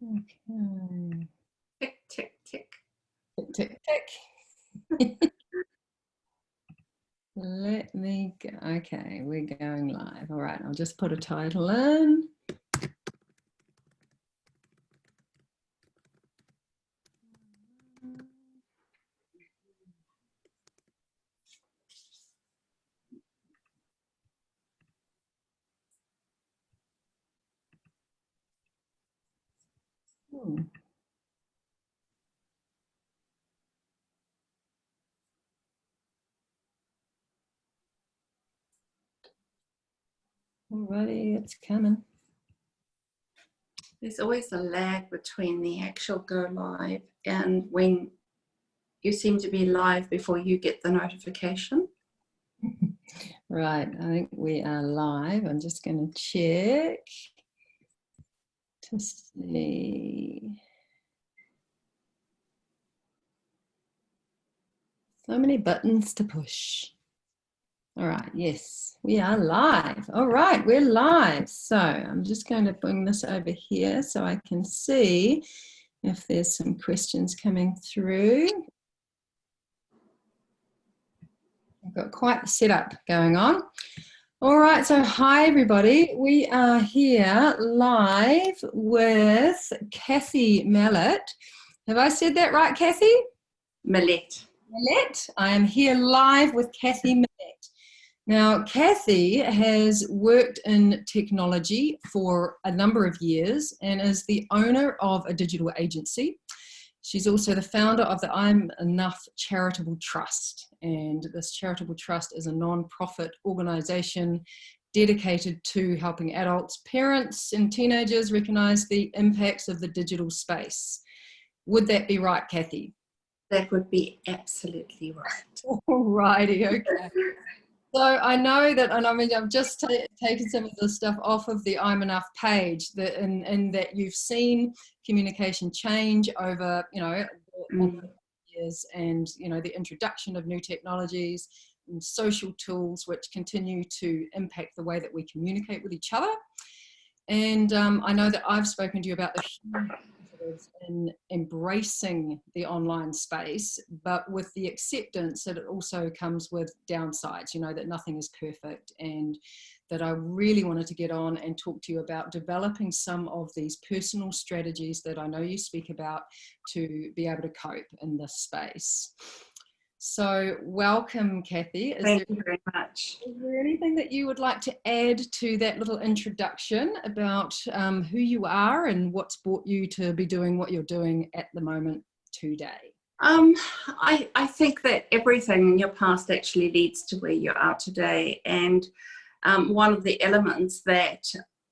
Okay. Tick, tick, tick. Tick, tick, tick. Let me go. Okay, we're going live. All right, I'll just put a title in. Alrighty, it's coming. There's always a lag between the actual go live and when you seem to be live before you get the notification. Right, I think we are live. I'm just going to check to see. So many buttons to push. All right, yes, we are live. All right, we're live. So I'm just going to bring this over here so I can see if there's some questions coming through. I've got quite the setup going on. All right, so hi everybody. We are here live with Cathy Mellett. Have I said that right, Cathy? Mellett. Mellett. I am here live with Cathy Mellett. Now, Cathy has worked in technology for a number of years and is the owner of a digital agency. She's also the founder of the I'm Enough Charitable Trust. And this charitable trust is a non-profit organisation dedicated to helping adults, parents and teenagers recognise the impacts of the digital space. Would that be right, Cathy? That would be absolutely right. All righty, okay. So I know that, and I mean, I've just taken some of the stuff off of the I'm Enough page, and that you've seen communication change over, years, and the introduction of new technologies and social tools which continue to impact the way that we communicate with each other. And I know that I've spoken to you about the in embracing the online space, but with the acceptance that it also comes with downsides, that nothing is perfect, and that I really wanted to get on and talk to you about developing some of these personal strategies that I know you speak about to be able to cope in this space. So welcome, Cathy. Thank you very much. Is there anything that you would like to add to that little introduction about who you are and what's brought you to be doing what you're doing at the moment today? I think that everything in your past actually leads to where you are today. And one of the elements that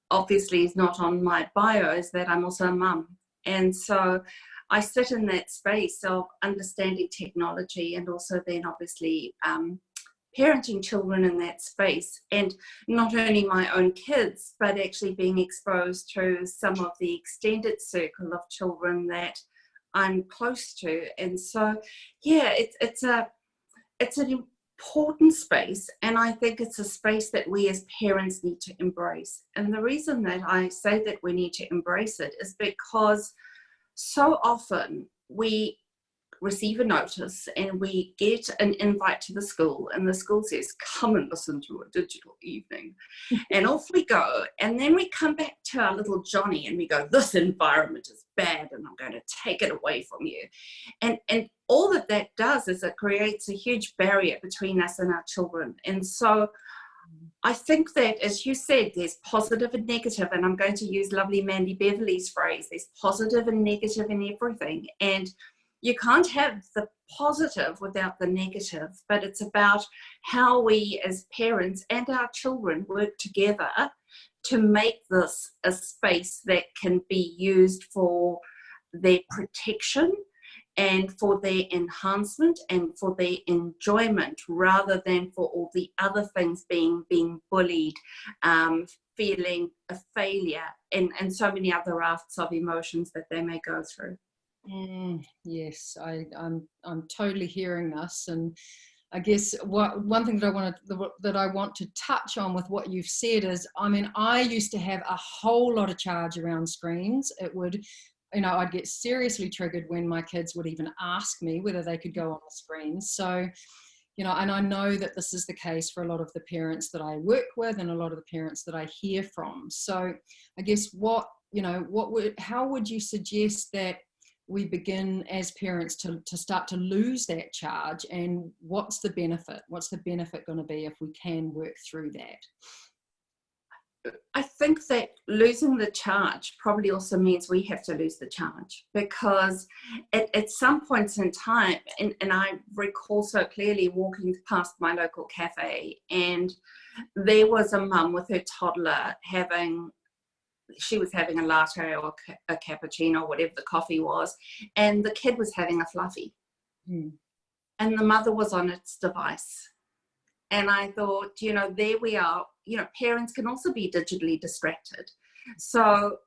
obviously is not on my bio is that I'm also a mum. And so I sit in that space of understanding technology and also then obviously parenting children in that space, and not only my own kids, but actually being exposed to some of the extended circle of children that I'm close to. And so, yeah, it's an important space, and I think it's a space that we as parents need to embrace. And the reason that I say that we need to embrace it is because so often we receive a notice and we get an invite to the school, and the school says, come and listen to a digital evening. And off we go, and then we come back to our little Johnny and we go, this environment is bad and I'm going to take it away from you. And all that does is it creates a huge barrier between us and our children. And so I think that, as you said, there's positive and negative, and I'm going to use lovely Mandy Beverly's phrase, there's positive and negative in everything. And you can't have the positive without the negative, but it's about how we as parents and our children work together to make this a space that can be used for their protection and for their enhancement and for their enjoyment, rather than for all the other things, being bullied, feeling a failure, and so many other rafts of emotions that they may go through. Yes, I'm totally hearing this, and I guess one thing that I want to touch on with what you've said is, I mean, I used to have a whole lot of charge around screens. It would I'd get seriously triggered when my kids would even ask me whether they could go on the screen. So, and I know that this is the case for a lot of the parents that I work with and a lot of the parents that I hear from. So I guess how would you suggest that we begin as parents to start to lose that charge, and what's the benefit? What's the benefit going to be if we can work through that? I think that losing the charge probably also means we have to lose the charge, because at some points in time, and I recall so clearly walking past my local cafe, and there was a mum with her toddler she was having a latte or a cappuccino, whatever the coffee was, and the kid was having a fluffy. And the mother was on its device. And I thought, there we are. Parents can also be digitally distracted. So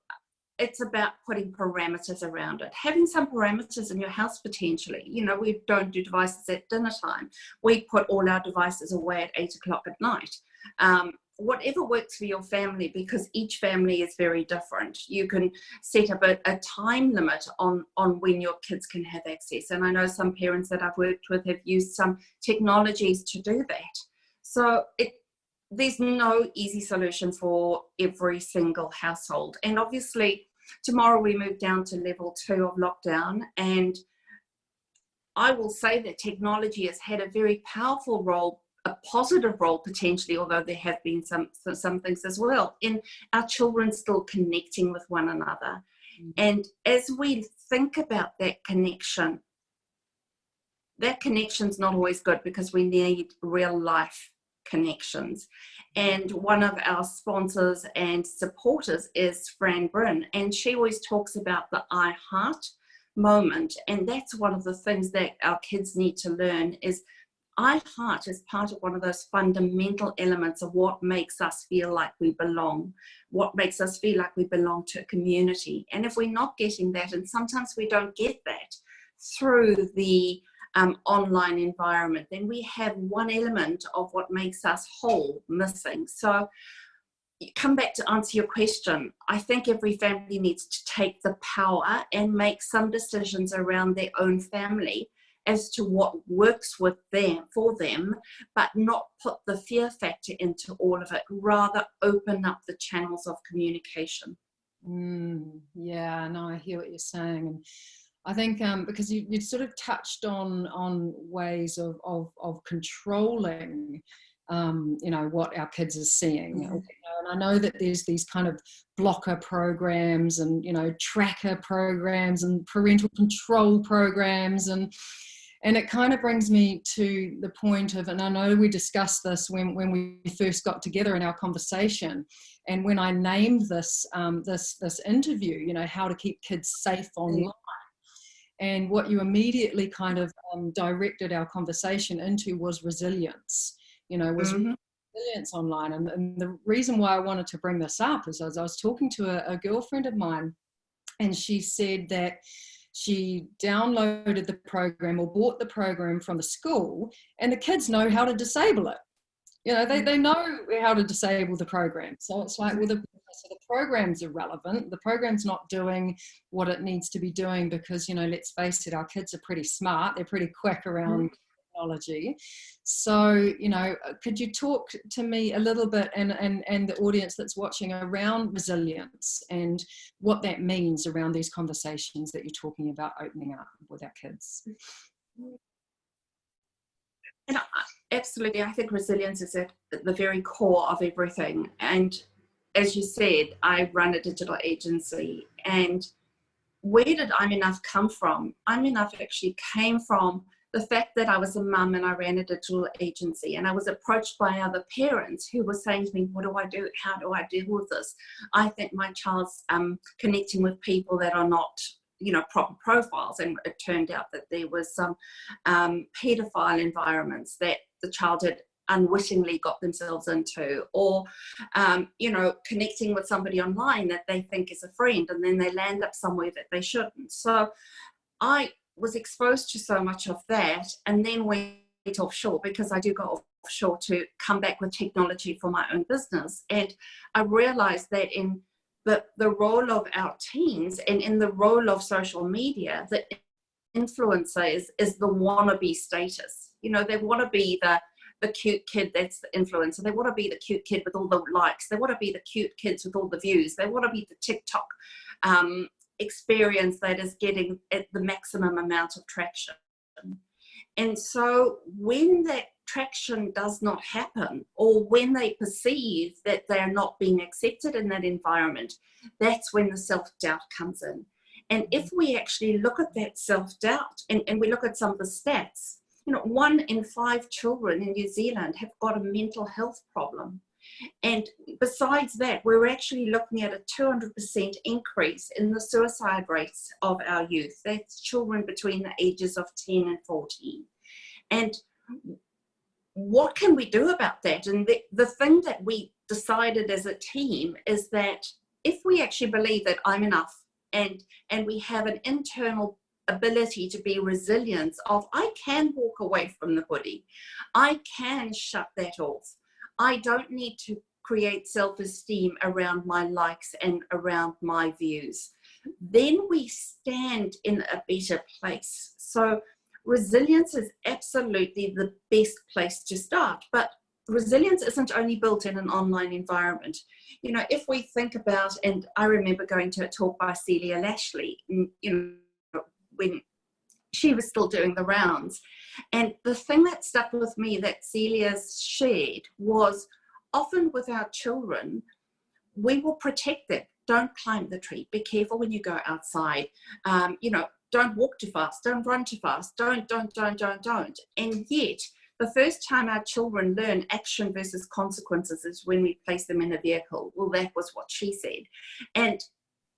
it's about putting parameters around it. Having some parameters in your house potentially. We don't do devices at dinner time. We put all our devices away at 8 o'clock at night. Whatever works for your family, because each family is very different. You can set up a time limit on when your kids can have access. And I know some parents that I've worked with have used some technologies to do that. So there's no easy solution for every single household. And obviously, tomorrow we move down to level 2 of lockdown. And I will say that technology has had a very powerful role, a positive role potentially, although there have been some things as well, in our children still connecting with one another. And as we think about that connection's not always good, because we need real life connections. And one of our sponsors and supporters is Fran Bryn, and she always talks about the I heart moment. And that's one of the things that our kids need to learn is I heart is part of one of those fundamental elements of what makes us feel like we belong, what makes us feel like we belong to a community. And if we're not getting that, and sometimes we don't get that through the online environment, then we have one element of what makes us whole missing. So come back to answer your question. I think every family needs to take the power and make some decisions around their own family as to what works for them, but not put the fear factor into all of it, rather open up the channels of communication. Yeah, no, I hear what you're saying. And I think because you sort of touched on ways of controlling what our kids are seeing. And I know that there's these kind of blocker programs and tracker programs and parental control programs, and it kind of brings me to the point of, and I know we discussed this when we first got together in our conversation, and when I named this this interview, how to keep kids safe online. And what you immediately kind of directed our conversation into was resilience, resilience online. And the reason why I wanted to bring this up is, as I was talking to a girlfriend of mine, and she said that she downloaded the program or bought the program from the school, and the kids know how to disable it. They know how to disable the program. So it's like, well, the program's irrelevant. The program's not doing what it needs to be doing because, let's face it, our kids are pretty smart. They're pretty quick around technology. So, could you talk to me a little bit and the audience that's watching around resilience and what that means around these conversations that you're talking about opening up with our kids? Absolutely. I think resilience is at the very core of everything. And as you said, I run a digital agency. And where did I'm Enough come from? I'm Enough actually came from the fact that I was a mum and I ran a digital agency, and I was approached by other parents who were saying to me, what do I do? How do I deal with this? I think my child's connecting with people that are not proper profiles. And it turned out that there was some pedophile environments that the child had unwittingly got themselves into, or connecting with somebody online that they think is a friend, and then they land up somewhere that they shouldn't. So I was exposed to so much of that, and then went offshore, because I do go offshore to come back with technology for my own business. And I realized that in the role of our teens, and in the role of social media, the influencer is the wannabe status. You know, they want to be the cute kid that's the influencer. They want to be the cute kid with all the likes. They want to be the cute kids with all the views. They want to be the TikTok experience that is getting the maximum amount of traction. And so when that traction does not happen, or when they perceive that they're not being accepted in that environment, that's when the self-doubt comes in. And if we actually look at that self-doubt, and we look at some of the stats, you know, 1 in 5 children in New Zealand have got a mental health problem. And besides that, we're actually looking at a 200% increase in the suicide rates of our youth. That's children between the ages of 10 and 14. And what can we do about that? And the thing that we decided as a team is that if we actually believe that I'm enough, and we have an internal ability to be resilient of, I can walk away from the bully, I can shut that off, I don't need to create self-esteem around my likes and around my views, then we stand in a better place. So resilience is absolutely the best place to start. But resilience isn't only built in an online environment. You know, if we think about, and I remember going to a talk by Celia Lashley, you know, when she was still doing the rounds. And the thing that stuck with me that Celia's shared was, often with our children, we will protect them. Don't climb the tree. Be careful when you go outside. You know, don't walk too fast. Don't run too fast. Don't. And yet, the first time our children learn action versus consequences is when we place them in a vehicle. Well, that was what she said.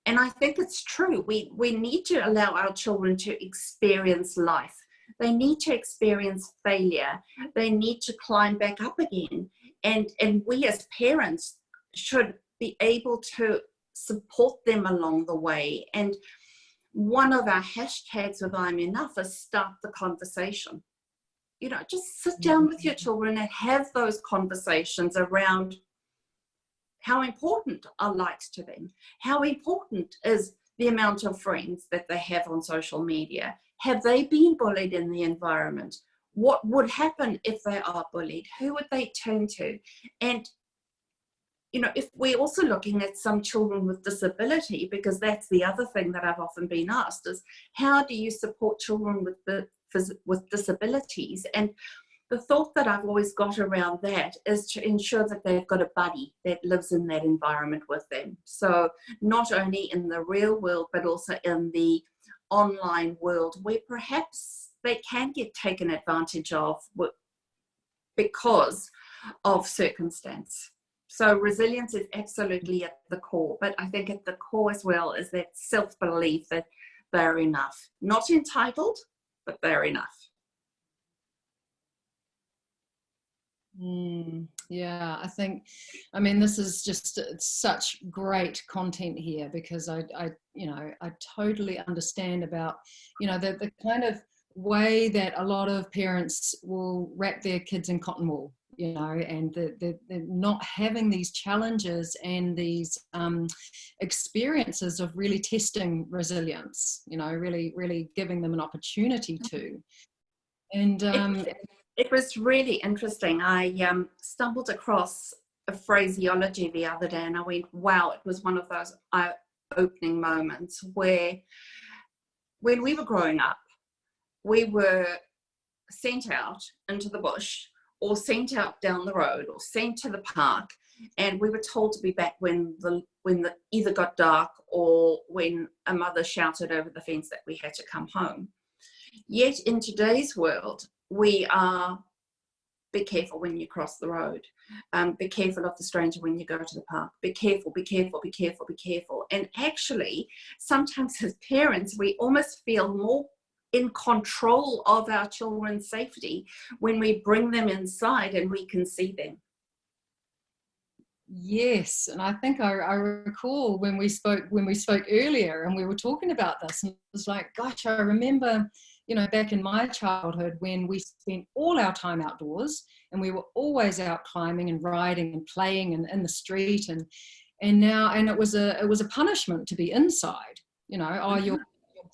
And I think it's true. We need to allow our children to experience life. They need to experience failure. They need to climb back up again. And we as parents should be able to support them along the way. And one of our hashtags with I'm Enough is start the conversation. You know, just sit down with your children and have those conversations around how important are likes to them? How important is the amount of friends that they have on social media? Have they been bullied in the environment? What would happen if they are bullied? Who would they turn to? And, you know, if we're also looking at some children with disability, because that's the other thing that I've often been asked is, how do you support children with disabilities? And the thought that I've always got around that is to ensure that they've got a buddy that lives in that environment with them. So not only in the real world, but also in the online world where perhaps they can get taken advantage of because of circumstance. So resilience is absolutely at the core, but I think at the core as well is that self-belief that they're enough. Not entitled, but they're enough. Yeah, I mean, this is just such great content here, because I totally understand about, you know, the kind of way that a lot of parents will wrap their kids in cotton wool, you know, and they're not having these challenges and these experiences of really testing resilience, you know, really giving them an opportunity to. And it was really interesting. I stumbled across a phraseology the other day and I went, wow, it was one of those eye-opening moments where when we were growing up, we were sent out into the bush or sent out down the road or sent to the park, and we were told to be back when the either got dark or when a mother shouted over the fence that we had to come home. Yet in today's world, we are, be careful when you cross the road. Be careful of the stranger when you go to the park. Be careful, be careful, be careful, be careful. And actually, sometimes as parents, we almost feel more in control of our children's safety when we bring them inside and we can see them. Yes, and I think I recall when we spoke earlier and we were talking about this, and it was like, gosh, I remember, you know, back in my childhood when we spent all our time outdoors and we were always out climbing and riding and playing and in the street, And it was a punishment to be inside, you know. Oh, you're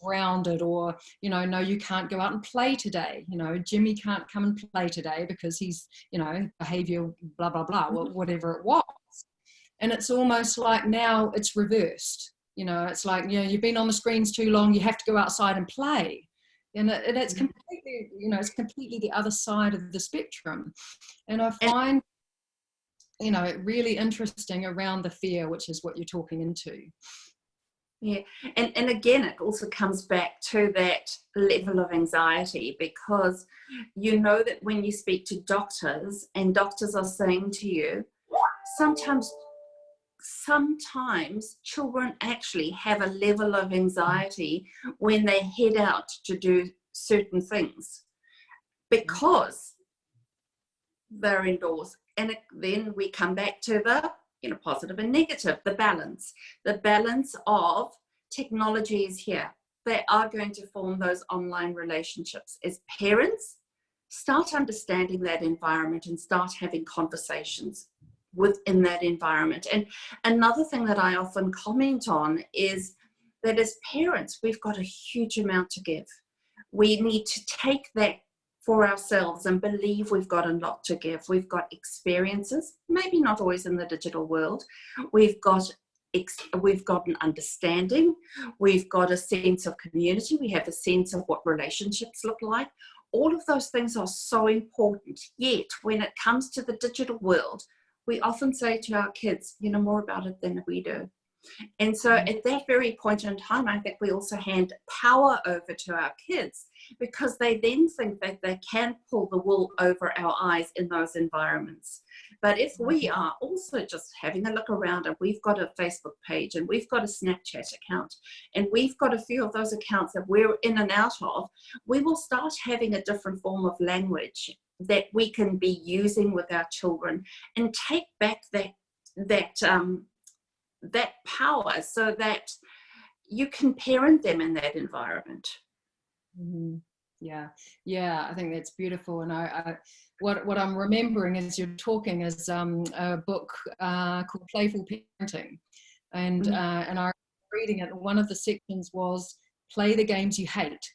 grounded, or, you know, no, you can't go out and play today, you know, Jimmy can't come and play today because he's, you know, behavior blah blah blah, whatever it was. And it's almost like now it's reversed, you know. It's like, you know, you've been on the screens too long, you have to go outside and play. And it's completely, you know, it's completely the other side of the spectrum. And I find, you know, really interesting around the fear, which is what you're talking into. Yeah, and again, it also comes back to that level of anxiety, because you know that when you speak to doctors and doctors are saying to you, sometimes children actually have a level of anxiety when they head out to do certain things because they're indoors. And then we come back to the, you know, positive and negative, the balance of technology is here. They are going to form those online relationships. As parents, start understanding that environment and start having conversations within that environment. And another thing that I often comment on is that as parents, we've got a huge amount to give. We need to take that for ourselves and believe we've got a lot to give. We've got experiences, maybe not always in the digital world. We've got an understanding. We've got a sense of community. We have a sense of what relationships look like. All of those things are so important. Yet, when it comes to the digital world, we often say to our kids, you know more about it than we do. And so at that very point in time, I think we also hand power over to our kids, because they then think that they can pull the wool over our eyes in those environments. But if we are also just having a look around, and we've got a Facebook page, and we've got a Snapchat account, and we've got a few of those accounts that we're in and out of, we will start having a different form of language that we can be using with our children and take back that power, so that you can parent them in that environment. Yeah, I think that's beautiful. And what I'm remembering as you're talking is a book called Playful Parenting, and I was reading it. One of the sections was play the games you hate,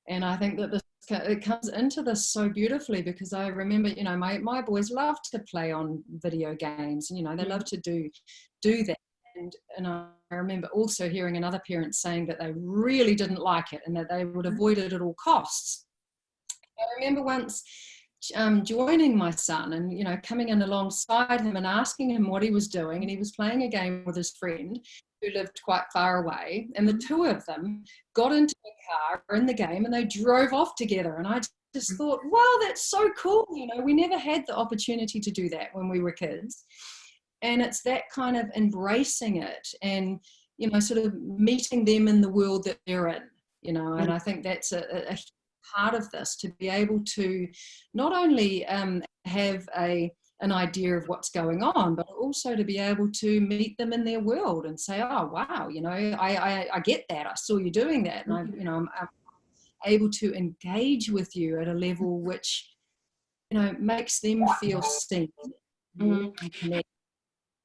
and I think that it comes into this so beautifully, because I remember, you know, my boys love to play on video games, and, you know, they love to do that. And I remember also hearing another parent saying that they really didn't like it and that they would avoid it at all costs. I remember once joining my son and, you know, coming in alongside him and asking him what he was doing, and he was playing a game with his friend who lived quite far away, and the two of them got into a car in the game and they drove off together. And I just thought, wow, that's so cool. You know, we never had the opportunity to do that when we were kids. And it's that kind of embracing it and, you know, sort of meeting them in the world that they're in, you know. And I think that's a part of this, to be able to not only have an idea of what's going on, but also to be able to meet them in their world and say, oh, wow, you know, I get that. I saw you doing that. And I'm able to engage with you at a level which, you know, makes them feel seen.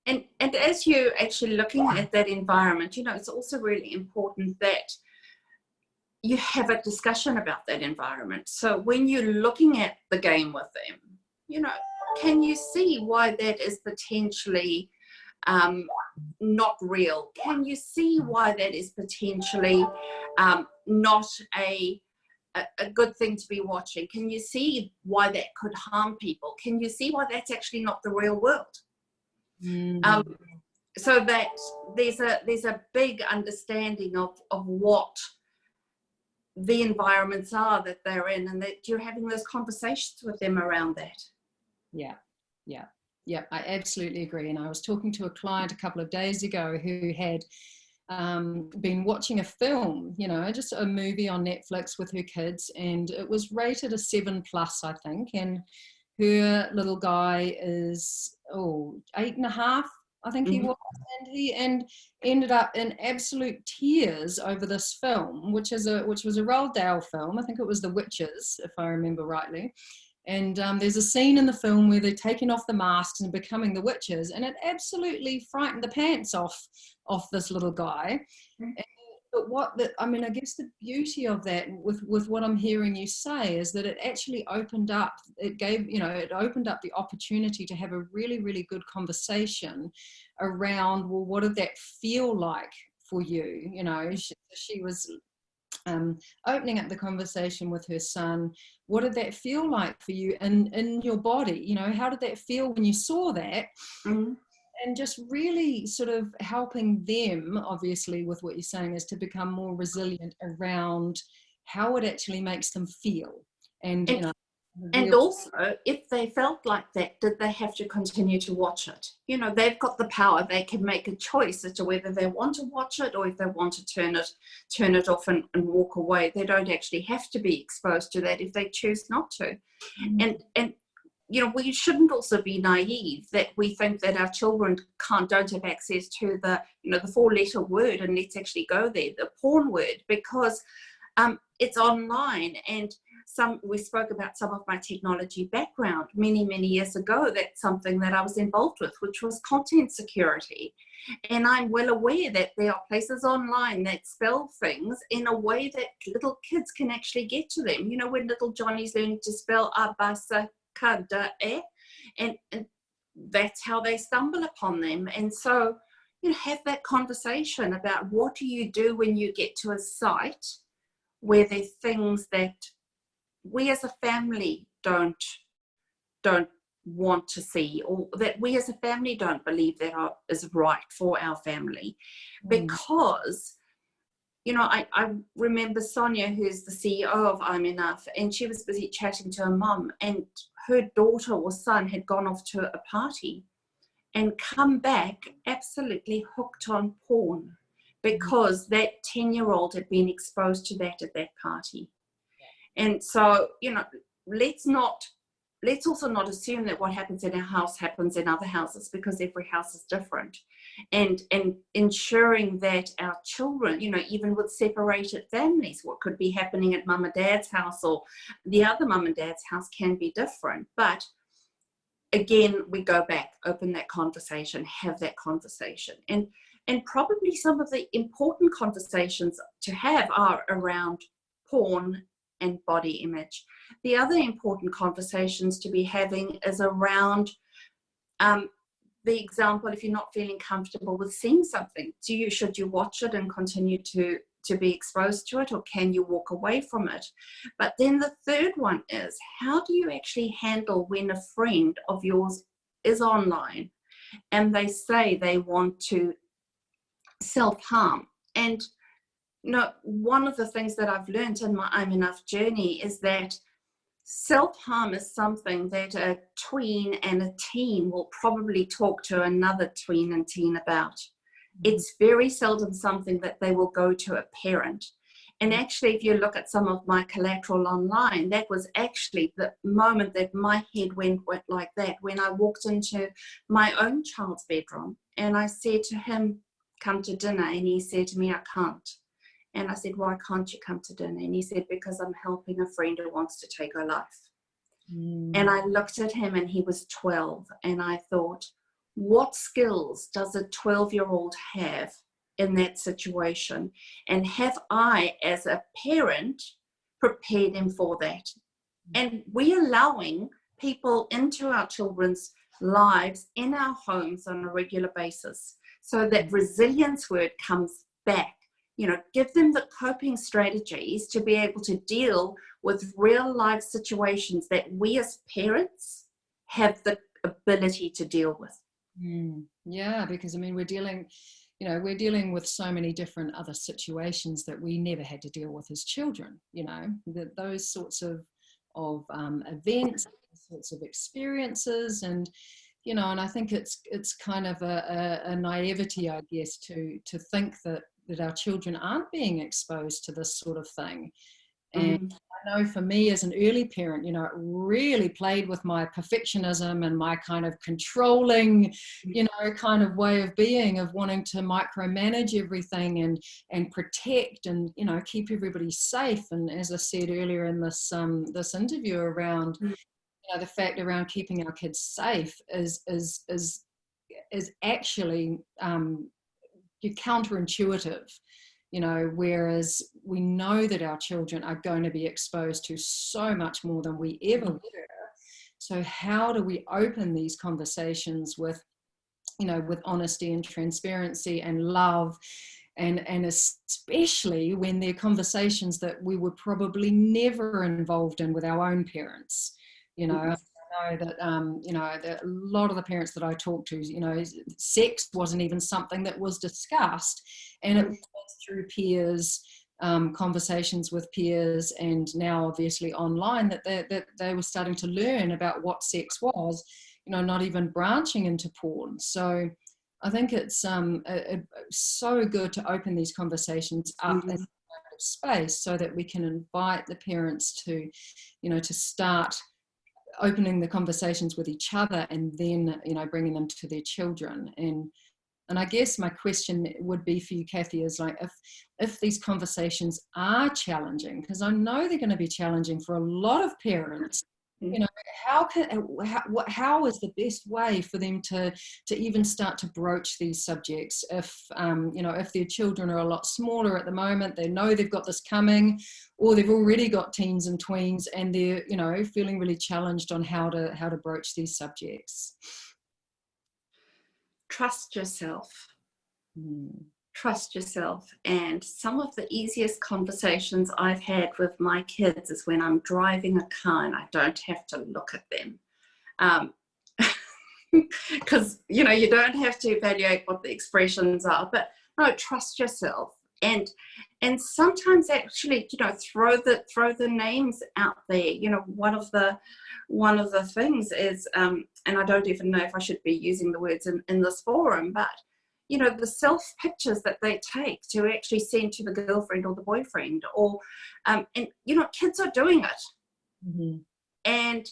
And as you're actually looking at that environment, you know, it's also really important that you have a discussion about that environment. So when you're looking at the game with them, you know, can you see why that is potentially not real? Can you see why that is potentially not a good thing to be watching? Can you see why that could harm people? Can you see why that's actually not the real world? So that there's a big understanding of what the environments are that they're in, and that you're having those conversations with them around that. Yeah, I absolutely agree. And I was talking to a client a couple of days ago who had been watching a film, you know, just a movie on Netflix with her kids, and it was rated a 7+, I think, and her little guy is 8.5, I think he was, and he ended up in absolute tears over this film, which was a Roald Dahl film. I think it was The Witches, if I remember rightly. And there's a scene in the film where they're taking off the masks and becoming the witches, and it absolutely frightened the pants off this little guy. But I mean, I guess the beauty of that with what I'm hearing you say is that it actually opened up, it opened up the opportunity to have a really, really good conversation around, well, what did that feel like for you? You know, she was opening up the conversation with her son. What did that feel like for you in your body? You know, how did that feel when you saw that? Mm-hmm. And just really sort of helping them, obviously, with what you're saying, is to become more resilient around how it actually makes them feel. And you know, and also, if they felt like that, did they have to continue to watch it? You know, they've got the power. They can make a choice as to whether they want to watch it or if they want to turn it off and walk away. They don't actually have to be exposed to that if they choose not to. Mm-hmm. And you know, we shouldn't also be naive that we think that our children don't have access to the 4-letter word, and let's actually go there, the porn word, because it's online. And we spoke about some of my technology background many years ago. That's something that I was involved with, which was content security. And I'm well aware that there are places online that spell things in a way that little kids can actually get to them. You know, when little Johnny's learning to spell abasa, and that's how they stumble upon them. And so, you know, have that conversation about what do you do when you get to a site where there's things that we as a family don't want to see, or that we as a family don't believe that is right for our family. Because you know, I remember Sonia, who's the CEO of I'm Enough, and she was busy chatting to her mum, and her daughter or son had gone off to a party and come back absolutely hooked on porn because that 10-year-old had been exposed to that at that party. And so, you know, let's also not assume that what happens in our house happens in other houses, because every house is different. And ensuring that our children, you know, even with separated families, what could be happening at mum and dad's house or the other mum and dad's house can be different. But again, we go back, open that conversation, have that conversation. And probably some of the important conversations to have are around porn and body image. The other important conversations to be having is around the example, if you're not feeling comfortable with seeing something, should you watch it and continue to be exposed to it, or can you walk away from it? But then the third one is, how do you actually handle when a friend of yours is online and they say they want to self-harm? And you know, one of the things that I've learned in my I'm Enough journey is that self-harm is something that a tween and a teen will probably talk to another tween and teen about. It's very seldom something that they will go to a parent. And actually, if you look at some of my collateral online, that was actually the moment that my head went like that, when I walked into my own child's bedroom and I said to him, come to dinner. And he said to me, I can't. And I said, why can't you come to dinner? And he said, because I'm helping a friend who wants to take her life. And I looked at him and he was 12. And I thought, what skills does a 12-year-old have in that situation? And have I, as a parent, prepared him for that? And we're allowing people into our children's lives in our homes on a regular basis. So that resilience word comes back. You know, give them the coping strategies to be able to deal with real life situations that we as parents have the ability to deal with. Yeah, because I mean, we're dealing with so many different other situations that we never had to deal with as children, you know, those sorts of events, sorts of experiences. And you know, and I think it's kind of a naivety, I guess, to think that our children aren't being exposed to this sort of thing. And I know for me as an early parent, you know, it really played with my perfectionism and my kind of controlling, you know, kind of way of being, of wanting to micromanage everything and protect and, you know, keep everybody safe. And as I said earlier in this interview around, the fact around keeping our kids safe is actually counterintuitive, whereas we know that our children are going to be exposed to so much more than we ever were. So how do we open these conversations with honesty and transparency and love, and especially when they're conversations that we were probably never involved in with our own parents. I know that that a lot of the parents that I talk to, sex wasn't even something that was discussed, and it was through peers, conversations with peers, and now obviously online that they were starting to learn about what sex was, not even branching into porn. So I think it's so good to open these conversations up in space so that we can invite the parents to, to start opening the conversations with each other, and then, bringing them to their children. And I guess my question would be for you, Cathy, is like, if these conversations are challenging, because I know they're going to be challenging for a lot of parents, how is the best way for them to even start to broach these subjects if if their children are a lot smaller at the moment, they know they've got this coming, or they've already got teens and tweens, and they're feeling really challenged on how to broach these subjects? Trust yourself. Trust yourself. And some of the easiest conversations I've had with my kids is when I'm driving a car and I don't have to look at them. Because, you don't have to evaluate what the expressions are, but no, trust yourself. And sometimes actually, throw the names out there. One of the things is, and I don't even know if I should be using the words in this forum, but the self pictures that they take to actually send to the girlfriend or the boyfriend, or and kids are doing it, and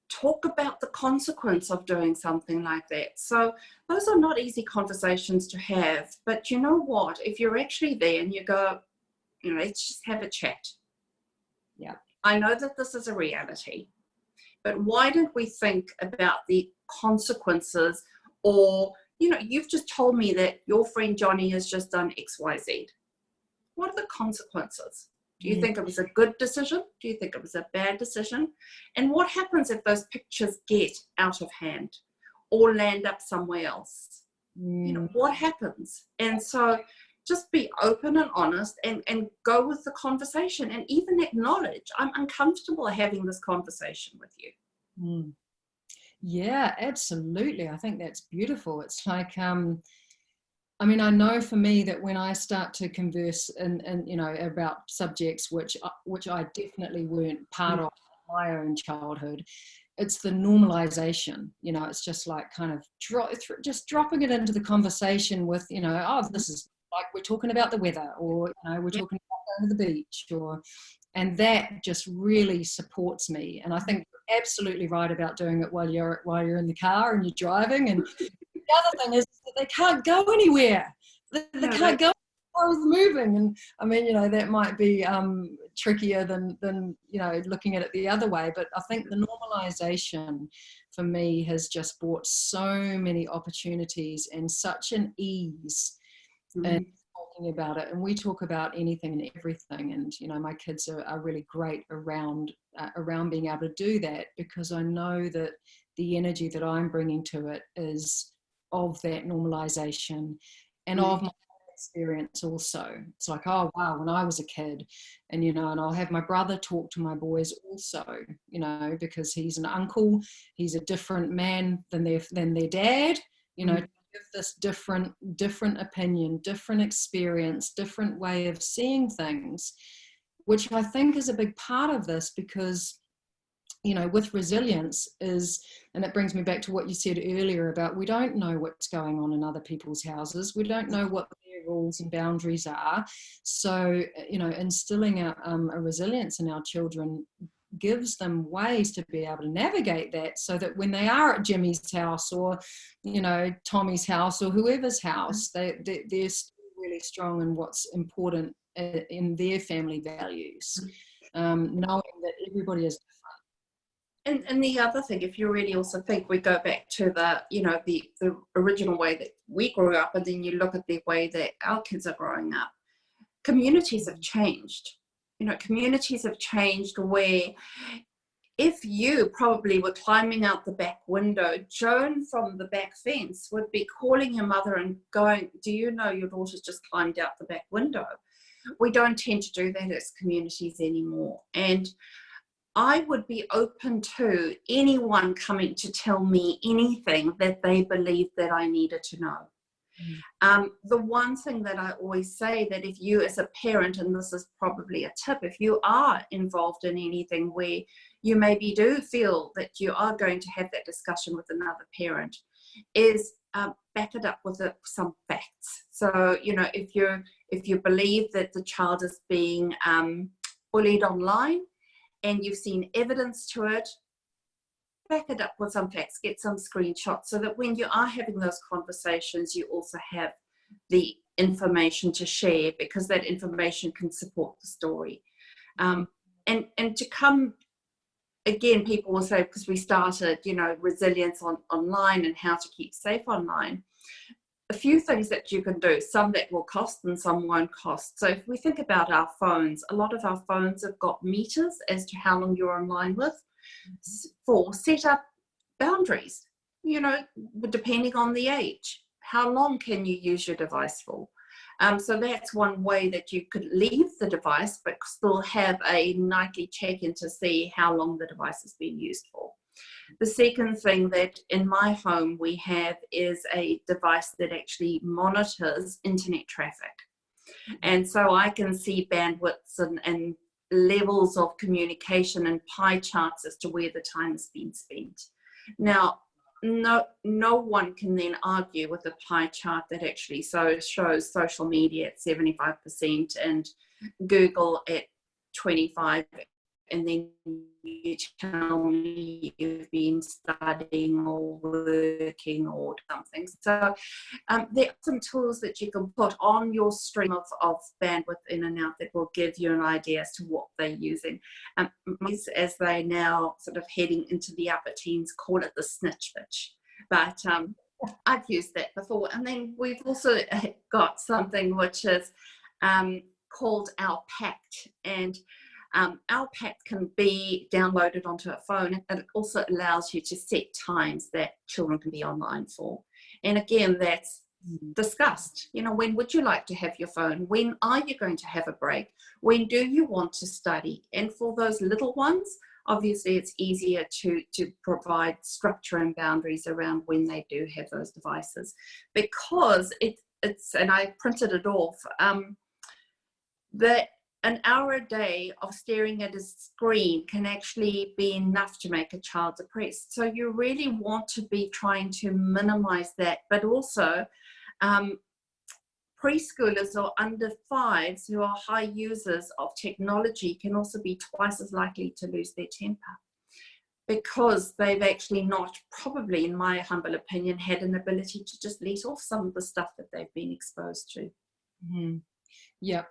talk about the consequence of doing something like that. So those are not easy conversations to have, but you know what, if you're actually there and you go, let's just have a chat. Yeah, I know that this is a reality, but why don't we think about the consequences? Or, you've just told me that your friend Johnny has just done XYZ. What are the consequences? Do you think it was a good decision? Do you think it was a bad decision? And what happens if those pictures get out of hand or land up somewhere else? What happens? And so just be open and honest, and go with the conversation, and even acknowledge, I'm uncomfortable having this conversation with you. Yeah, absolutely. I think that's beautiful. It's like, I know for me that when I start to converse and about subjects which I definitely weren't part of my own childhood, it's the normalization. It's just like kind of just dropping it into the conversation with, this is like we're talking about the weather, or we're talking about going to the beach, and that just really supports me. And I think you're absolutely right about doing it while you're in the car and you're driving. And the other thing is that they can't go anywhere. They can't go as moving. And that might be trickier than looking at it the other way. But I think the normalization for me has just brought so many opportunities and such an ease in talking about it. And we talk about anything and everything. And my kids are really great around being able to do that, because I know that the energy that I'm bringing to it is of that normalization and of my experience also. It's like, oh wow, when I was a kid, and and I'll have my brother talk to my boys also, because he's an uncle, he's a different man than their dad, give this different opinion, different experience, different way of seeing things, which I think is a big part of this, because with resilience and it brings me back to what you said earlier about, we don't know what's going on in other people's houses. We don't know what their rules and boundaries are. So, instilling a resilience in our children gives them ways to be able to navigate that, so that when they are at Jimmy's house, or, Tommy's house, or whoever's house, they're still really strong in what's important in their family values, knowing that everybody is different. And the other thing, if you really also think, we go back to the, you know, the original way that we grew up, and then you look at the way that our kids are growing up, communities have changed. You know, communities have changed where if you probably were climbing out the back window, Joan from the back fence would be calling your mother and going, do you know your daughter's just climbed out the back window? We don't tend to do that as communities anymore. And I would be open to anyone coming to tell me anything that they believe that I needed to know. The one thing that I always say, that if you as a parent, and this is probably a tip, if you are involved in anything where you maybe do feel that you are going to have that discussion with another parent, is back it up with some facts. So, you know, if you believe that the child is being bullied online and you've seen evidence to it, back it up with some facts, get some screenshots, so that when you are having those conversations, you also have the information to share, because that information can support the story. And to come, again, people will say, because we started, you know, resilience online and how to keep safe online, a few things that you can do, some that will cost and some won't cost. So if we think about our phones, a lot of our phones have got meters as to how long you're online with, for set up boundaries, you know, depending on the age. How long can you use your device for? So that's one way that you could leave the device but still have a nightly check-in to see how long the device has been used for. The second thing that in my home we have is a device that actually monitors internet traffic. And so I can see bandwidths and levels of communication and pie charts as to where the time has been spent. Now, no one can then argue with a pie chart that actually shows social media at 75% and Google at 25%, and then you tell me you've been studying or working or something. So there are some tools that you can put on your stream of bandwidth in and out that will give you an idea as to what they're using. As they now sort of heading into the upper teens, call it the snitch bitch. But I've used that before. And then we've also got something which is called our pact. And our pact can be downloaded onto a phone, and it also allows you to set times that children can be online for. And again, that's discussed. You know, when would you like to have your phone? When are you going to have a break? When do you want to study? And for those little ones, obviously it's easier to provide structure and boundaries around when they do have those devices, because it's and I printed it off, that an hour a day of staring at a screen can actually be enough to make a child depressed. So you really want to be trying to minimize that, but also preschoolers or under 5s who are high users of technology can also be twice as likely to lose their temper, because they've actually not, probably in my humble opinion, had an ability to just let off some of the stuff that they've been exposed to. Mm-hmm. Yep.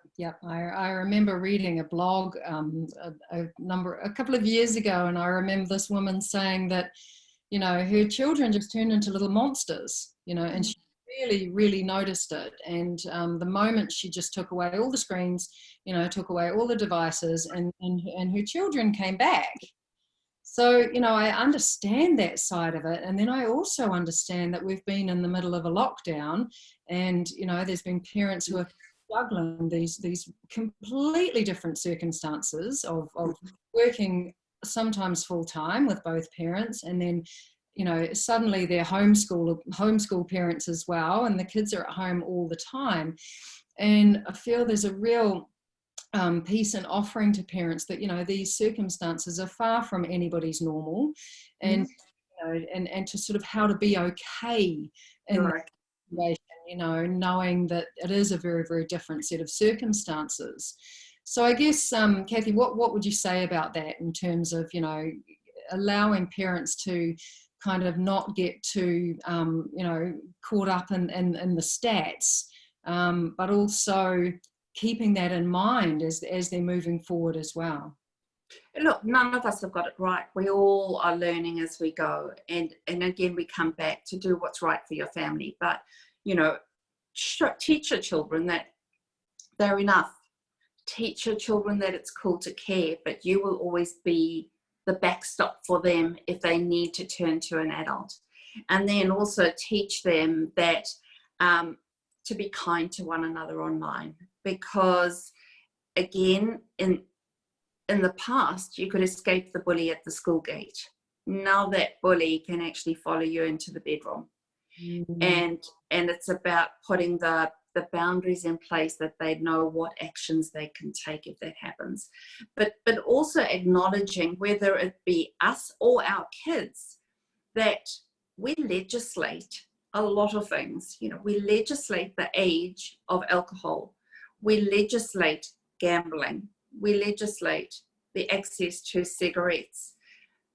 I remember reading a blog a couple of years ago, and I remember this woman saying that, you know, her children just turned into little monsters, you know, and she really noticed it. And the moment she just took away all the screens, you know, took away all the devices, and her children came back. So, you know, I understand that side of it. And then I also understand that we've been in the middle of a lockdown, and, you know, there's been parents who are juggling these completely different circumstances of working sometimes full-time with both parents, and then, you know, suddenly they're homeschool parents as well, and the kids are at home all the time. And I feel there's a real piece in offering to parents that, you know, these circumstances are far from anybody's normal, and you know, and to sort of how to be okay in that situation, you know, knowing that it is a very different set of circumstances. So I guess, Cathy, what would you say about that in terms of, you know, allowing parents to kind of not get too, you know, caught up in the stats, but also keeping that in mind as they're moving forward as well? Look, none of us have got it right. We all are learning as we go. And again, we come back to do what's right for your family. But, you know, teach your children that they're enough. Teach your children that it's cool to care, but you will always be the backstop for them if they need to turn to an adult. And then also teach them that to be kind to one another online, because again, in the past, you could escape the bully at the school gate. Now that bully can actually follow you into the bedroom. And it's about putting the boundaries in place that they know what actions they can take if that happens. But also acknowledging, whether it be us or our kids, that we legislate a lot of things. You know, we legislate the age of alcohol. We legislate gambling. We legislate the access to cigarettes.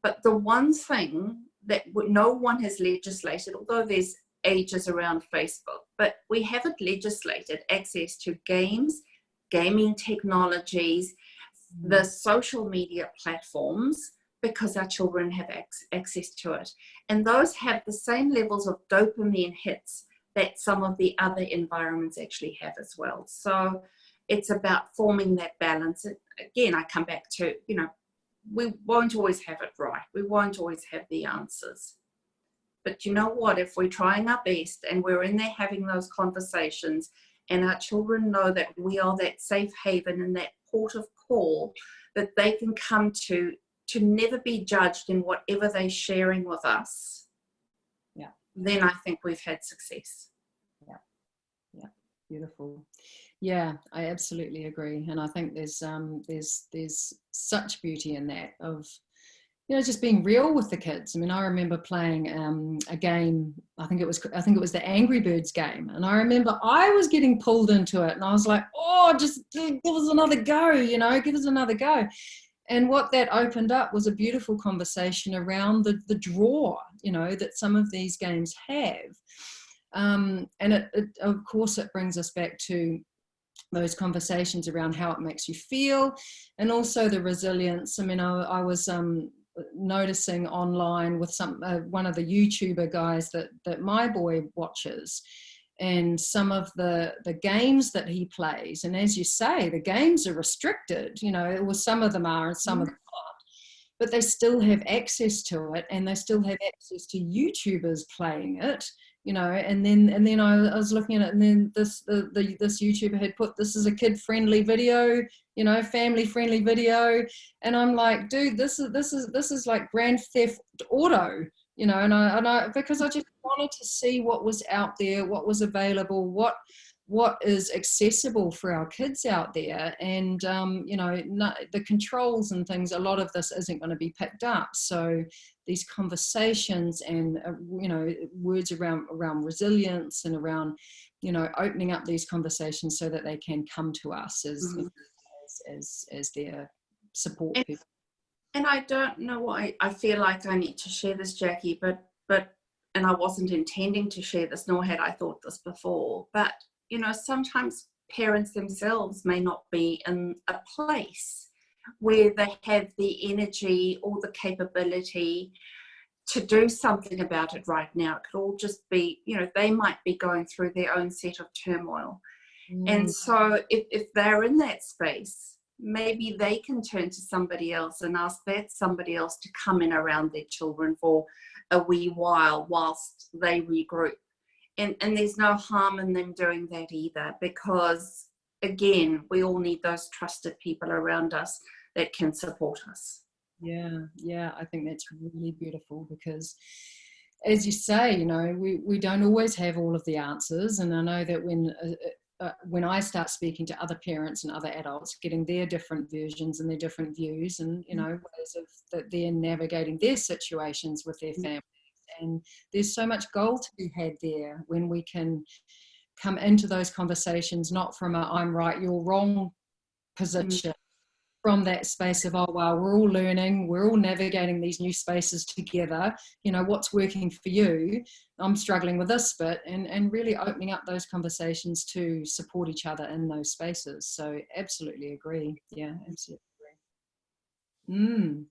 But the one thing that no one has legislated, although there's ages around Facebook, but we haven't legislated access to games, gaming technologies, the social media platforms, because our children have access to it. And those have the same levels of dopamine hits that some of the other environments actually have as well. So it's about forming that balance. And again, I come back to, you know, we won't always have it right. We won't always have the answers. But you know what? If we're trying our best and we're in there having those conversations, and our children know that we are that safe haven and that port of call that they can come to never be judged in whatever they're sharing with us, yeah, then I think we've had success. Yeah, beautiful. Yeah, I absolutely agree, and I think there's such beauty in that, of, you know, just being real with the kids. I mean, I remember playing a game. I think it was the Angry Birds game, and I remember I was getting pulled into it, and I was like, "Oh, just give us another go, you know, give us another go." And what that opened up was a beautiful conversation around the draw, you know, that some of these games have. And it of course, it brings us back to those conversations around how it makes you feel, and also the resilience. I mean, I was noticing online with one of the YouTuber guys that my boy watches, and some of the games that he plays. And as you say, the games are restricted, you know, well, some of them are and some of them aren't, but they still have access to it, and they still have access to YouTubers playing it, you know. And then I was looking at it, and then this YouTuber had put, "This is a kid-friendly video, you know, family-friendly video," and I'm like, dude, this is like Grand Theft Auto, you know. And I because I just wanted to see what was out there, what was available, what is accessible for our kids out there. And you know, the controls and things, a lot of this isn't going to be picked up. So these conversations and you know, words around resilience and around, you know, opening up these conversations so that they can come to us as as their support people. And I don't know why I feel like I need to share this, Jackie, but and I wasn't intending to share this, nor had I thought this before, but you know, sometimes parents themselves may not be in a place where they have the energy or the capability to do something about it right now. It could all just be, you know, they might be going through their own set of turmoil. And so if they're in that space, maybe they can turn to somebody else and ask that somebody else to come in around their children for a wee while whilst they regroup. And there's no harm in them doing that either, because again, we all need those trusted people around us that can support us. Yeah, I think that's really beautiful, because as you say, you know, we don't always have all of the answers. And I know that when I start speaking to other parents and other adults, getting their different versions and their different views, and you know, ways of that they're navigating their situations with their families. And there's so much gold to be had there when we can come into those conversations not from a "I'm right, you're wrong" position, from that space of, oh wow, we're all learning, we're all navigating these new spaces together, you know, what's working for you, I'm struggling with this bit, and really opening up those conversations to support each other in those spaces. So absolutely agree. Yeah, absolutely agree. Mm.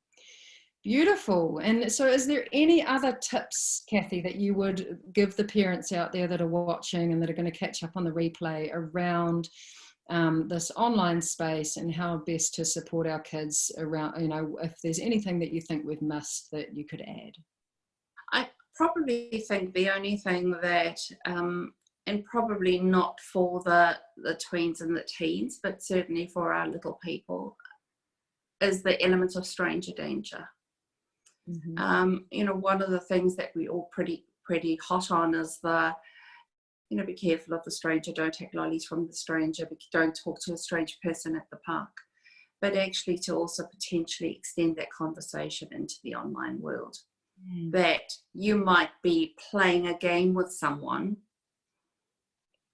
Beautiful. And so is there any other tips, Cathy, that you would give the parents out there that are watching and that are going to catch up on the replay around this online space and how best to support our kids around, you know, if there's anything that you think we've missed that you could add? I probably think the only thing that, and probably not for the tweens and the teens, but certainly for our little people, is the element of stranger danger. Mm-hmm. You know, one of the things that we all pretty hot on is the, you know, be careful of the stranger, don't take lollies from the stranger, don't talk to a strange person at the park, but actually to also potentially extend that conversation into the online world. That you might be playing a game with someone,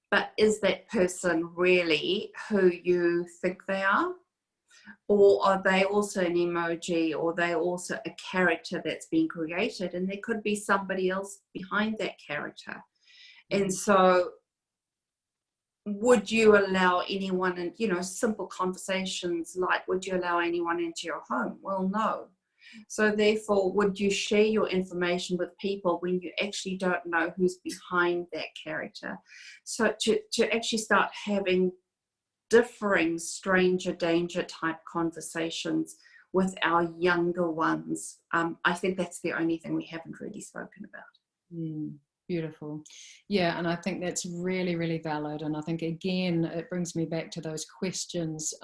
but is that person really who you think they are? Or are they also an emoji, or they also a character that's been created, and there could be somebody else behind that character? And so would you allow anyone, and you know, simple conversations like, would you allow anyone into your home? Well, no. So therefore, would you share your information with people when you actually don't know who's behind that character? So to actually start having differing stranger danger type conversations with our younger ones, I think that's the only thing we haven't really spoken about. Beautiful. Yeah, and I think that's really, really valid. And I think, again, it brings me back to those questions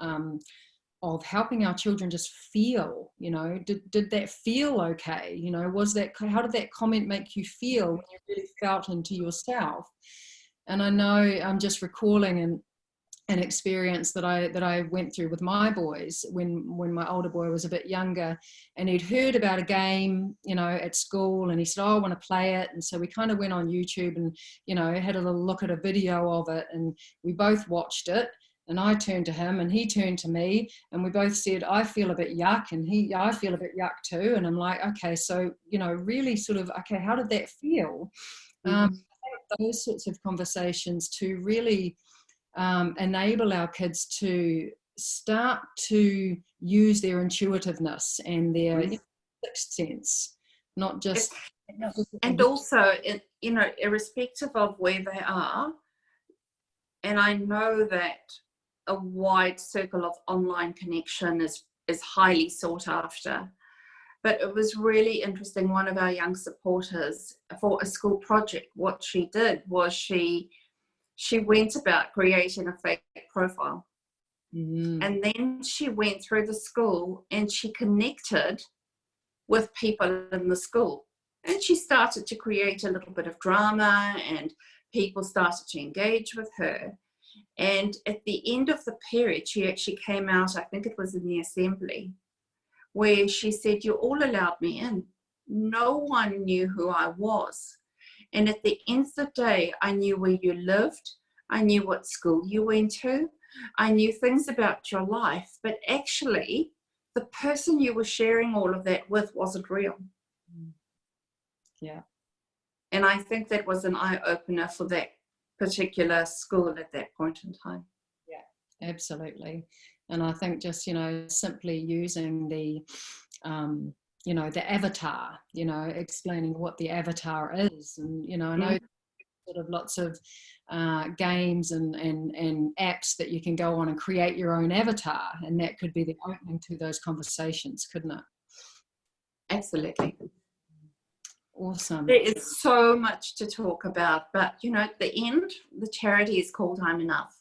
of helping our children just feel, you know, did that feel okay? You know, was that, how did that comment make you feel when you really felt into yourself? And I know I'm just recalling an experience that I went through with my boys when my older boy was a bit younger, and he'd heard about a game, you know, at school, and he said, oh, I want to play it. And so we kind of went on YouTube and, you know, had a little look at a video of it, and we both watched it. And I turned to him and he turned to me, and we both said, I feel a bit yuck, and I feel a bit yuck too. And I'm like, okay, so, you know, really sort of, okay, how did that feel? Those sorts of conversations to really enable our kids to start to use their intuitiveness and their sixth sense, not just. And also, you know, irrespective of where they are, and I know that a wide circle of online connection is highly sought after, but it was really interesting. One of our young supporters, for a school project, what she did was she went about creating a fake profile. And then she went through the school and she connected with people in the school. And she started to create a little bit of drama, and people started to engage with her. And at the end of the period, she actually came out, I think it was in the assembly, where she said, you all allowed me in. No one knew who I was. And at the end of the day, I knew where you lived. I knew what school you went to. I knew things about your life. But actually, the person you were sharing all of that with wasn't real. Yeah. And I think that was an eye-opener for that particular school at that point in time. Yeah, absolutely. And I think just, you know, simply using the you know, the avatar, you know, explaining what the avatar is. And, you know, I know sort of lots of games and apps that you can go on and create your own avatar, and that could be the opening to those conversations, couldn't it? Absolutely. Awesome. There is so much to talk about, but, you know, at the end, the charity is called I'm Enough.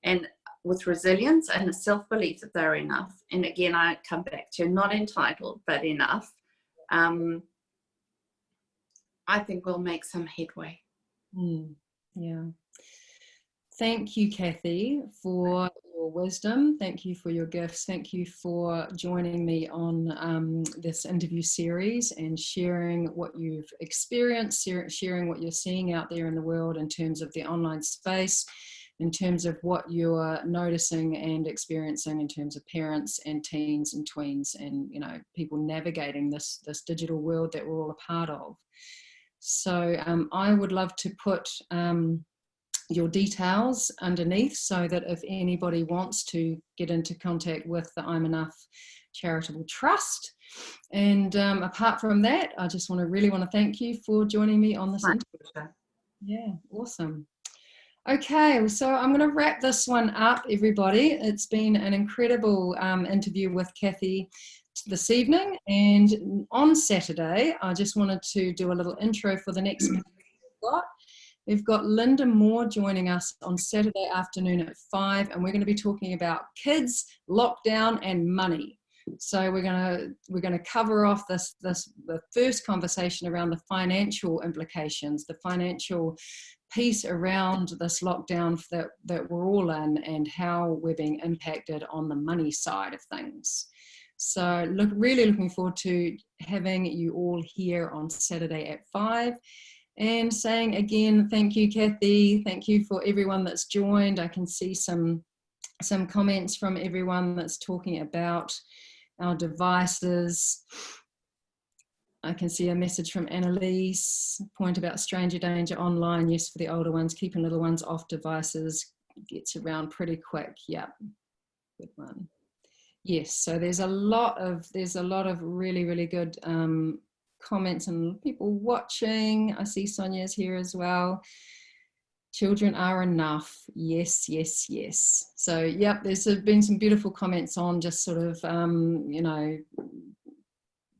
And with resilience and a self-belief that they're enough. And again, I come back to not entitled, but enough. I think we'll make some headway. Yeah. Thank you, Cathy, for your wisdom. Thank you for your gifts. Thank you for joining me on this interview series and sharing what you've experienced, sharing what you're seeing out there in the world in terms of the online space, in terms of what you're noticing and experiencing in terms of parents and teens and tweens and, you know, people navigating this digital world that we're all a part of. So I would love to put your details underneath, so that if anybody wants to get into contact with the I'm Enough Charitable Trust. And apart from that, I just really want to thank you for joining me on this interview. Yeah, awesome. Okay, so I'm going to wrap this one up, everybody. It's been an incredible interview with Cathy this evening, and on Saturday I just wanted to do a little intro for the next meeting we've got. We've got Linda Moore joining us on Saturday afternoon at 5, and we're going to be talking about kids, lockdown, and money. So we're going to cover off the first conversation around the financial implications, the financial piece around this lockdown that we're all in, and how we're being impacted on the money side of things. So really looking forward to having you all here on Saturday at 5. And saying again, thank you, Cathy. Thank you for everyone that's joined. I can see some comments from everyone that's talking about our devices. I can see a message from Annalise, point about stranger danger online. Yes, for the older ones, keeping little ones off devices gets around pretty quick. Yeah, good one. Yes, so there's a lot of really, really good comments and people watching. I see Sonia's here as well. Children are enough. Yes, yes, yes. So yep, there's been some beautiful comments on just sort of you know,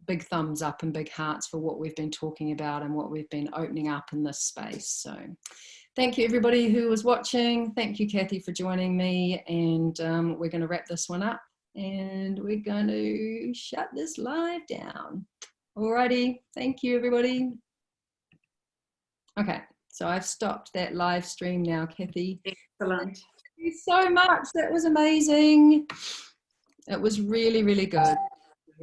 big thumbs up and big hearts for what we've been talking about and what we've been opening up in this space. So thank you everybody who was watching. Thank you, Cathy, for joining me, and we're going to wrap this one up and we're going to shut this live down. Alrighty, thank you everybody. Okay, so I've stopped that live stream now, Cathy. Excellent. Thank you so much, that was amazing. It was really, really good.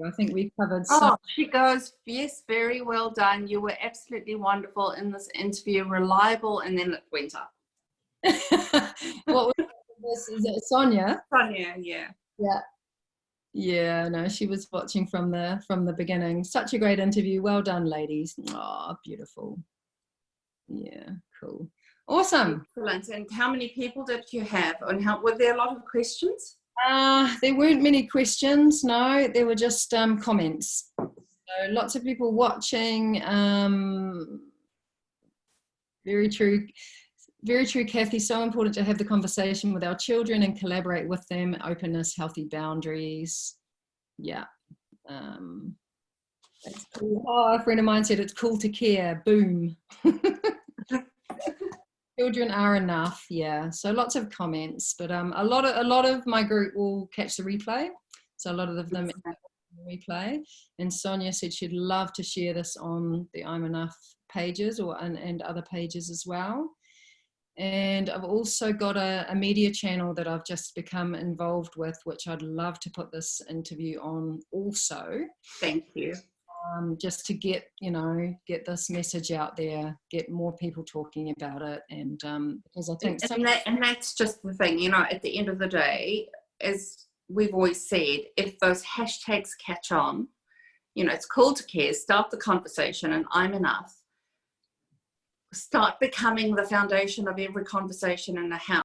I think we covered so. Oh, she goes, yes, very well done. You were absolutely wonderful in this interview, reliable, and then it went up. What was this? Is it Sonia? Sonia, yeah. Yeah. Yeah, no, she was watching from the beginning. Such a great interview. Well done, ladies. Oh, beautiful. Yeah, cool. Awesome. Excellent. And how many people did you have? And were there a lot of questions? There weren't many questions, no. There were just comments. So lots of people watching. Very true. Very true, Cathy. So important to have the conversation with our children and collaborate with them. Openness, healthy boundaries. Yeah. That's cool. Oh, a friend of mine said it's cool to care. Boom. Children are enough. Yeah. So lots of comments, but a lot of my group will catch the replay. So a lot of them replay. And Sonia said she'd love to share this on the I'm Enough pages and other pages as well. And I've also got a media channel that I've just become involved with, which I'd love to put this interview on also. Thank you. Just to get this message out there, get more people talking about it. And because I think and that's just the thing, you know, at the end of the day, as we've always said, if those hashtags catch on, you know, it's cool to care, start the conversation, and I'm Enough start becoming the foundation of every conversation in the house.